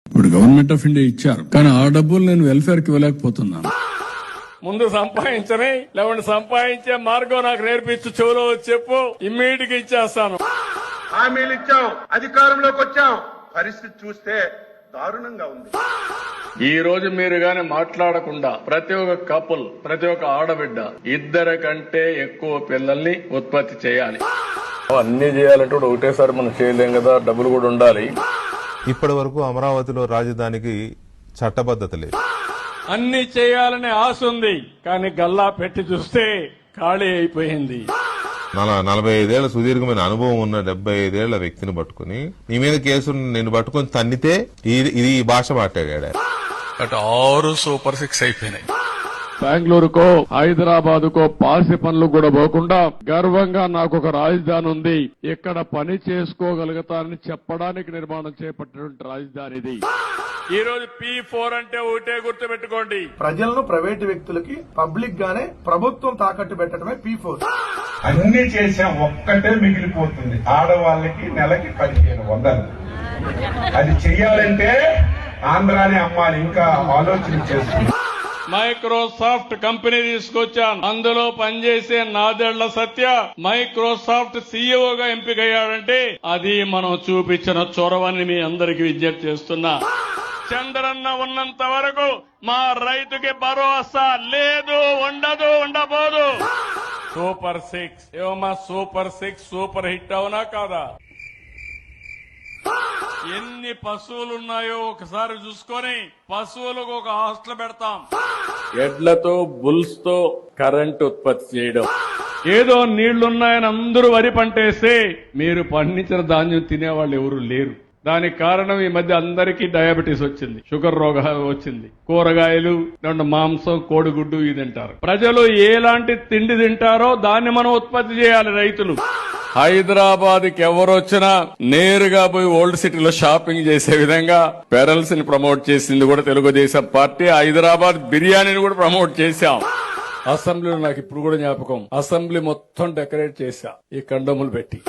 ఇప్పుడు government of India ఇచ్చారు, కానీ ఆ డబ్బులు నేను వెల్ఫేర్ కి ఇవ్వలేకపోతున్నాను. ముందు సంపాదించని లేకుంటే సంపాదించే మార్గం నాకు నేర్పించు, చెవులో చెప్పు, ఇమ్మీడియట్ గా ఇచ్చేస్తాను. హామీలు ఇచ్చాం, అధికారంలోకి వచ్చాం, పరిస్థితి చూస్తే దారుణంగా ఉంది. ఈ రోజు మీరు గాని మాట్లాడకుండా ప్రతి ఒక్క కపుల్, ప్రతి ఒక్క ఆడబిడ్డ ఇద్దరి కంటే ఎక్కువ పిల్లల్ని ఉత్పత్తి చేయాలి. అన్ని చేయాలంటే కూడా ఒకటేసారి మనం చేయలేం కదా, డబ్బులు కూడా ఉండాలి. ఇప్పటి వరకు అమరావతిలో రాజధానికి చట్టబద్ధత లేదు. అన్ని చేయాలనే ఆశ ఉంది, కానీ గల్లా పెట్టి చూస్తే ఖాళీ అయిపోయింది. 45 ఏళ్ల సుదీర్ఘమైన అనుభవం ఉన్న 75 ఏళ్ల వ్యక్తిని పట్టుకుని నీ మీద కేసు నేను పట్టుకుని తన్నితే ఇది ఈ భాష మాట్లాడాడు. బట్ 6 సూపర్ 6 అయిపోయినాయి. బెంగళూరుకో హైదరాబాదుకో పాసి పనులు కూడా పోకుండా గర్వంగా నాకు ఒక రాజధాని ఉంది, ఇక్కడ పని చేసుకోగలుగుతానని చెప్పడానికి నిర్మాణం చేపట్టినటువంటి రాజధాని ఇది. ఈ రోజు P4 అంటే ఒకటే గుర్తు పెట్టుకోండి, ప్రజలను ప్రైవేటు వ్యక్తులకి పబ్లిక్ గానే ప్రభుత్వం తాకట్టు పెట్టడమే P4. అన్ని చేసాం, ఒక్కటే మిగిలిపోతుంది, ఆడవాళ్ళకి నెలకి 1500. అది చెయ్యాలంటే ఆంధ్రాని అమ్మాలి, ఇంకా ఆలోచన చేస్తుంది. మైక్రోసాఫ్ట్ కంపెనీ తీసుకొచ్చాను, అందులో పనిచేసే నాదెళ్ల సత్య మైక్రోసాఫ్ట్ సీఈఓగా ఎంపికయ్యాడంటే అది మనం చూపించిన చొరవని మీ అందరికీ విజ్ఞప్తి చేస్తున్నా. చంద్రన్న ఉన్నంత వరకు మా రైతుకి భరోసా లేదు, ఉండదు, ఉండబోదు. సూపర్ 6 ఏమమ్మా, సూపర్ 6 సూపర్ హిట్ అవునా కాదా? ఎన్ని పశువులున్నాయో ఒకసారి చూసుకొని పశువులకు ఒక హాస్టల్ పెడతాం. ఎడ్లతో బుల్స్ తో కరెంట్ ఉత్పత్తి చేయడం. ఏదో నీళ్లున్నాయని అందరూ వరి పంటేస్తే మీరు పండించిన ధాన్యం తినేవాళ్ళు ఎవరు లేరు. దానికి కారణం ఈ మధ్య అందరికీ డయాబెటీస్ వచ్చింది, షుగర్ రోగాలు వచ్చింది. కూరగాయలు, మాంసం, కోడిగుడ్డు ఇది తింటారు. ప్రజలు ఎలాంటి తిండి తింటారో దాన్ని మనం ఉత్పత్తి చేయాలి. రైతులు హైదరాబాద్ కి ఎవరొచ్చినా నేరుగా పోయి ఓల్డ్ సిటీలో షాపింగ్ చేసే విధంగా పెరల్స్ ని ప్రమోట్ చేసింది కూడా తెలుగుదేశం పార్టీ. హైదరాబాద్ బిర్యానీని కూడా ప్రమోట్ చేశాం. అసెంబ్లీలో నాకు ఇప్పుడు కూడా జ్ఞాపకం, అసెంబ్లీ మొత్తం డెకరేట్ చేశా ఈ కండములు పెట్టి.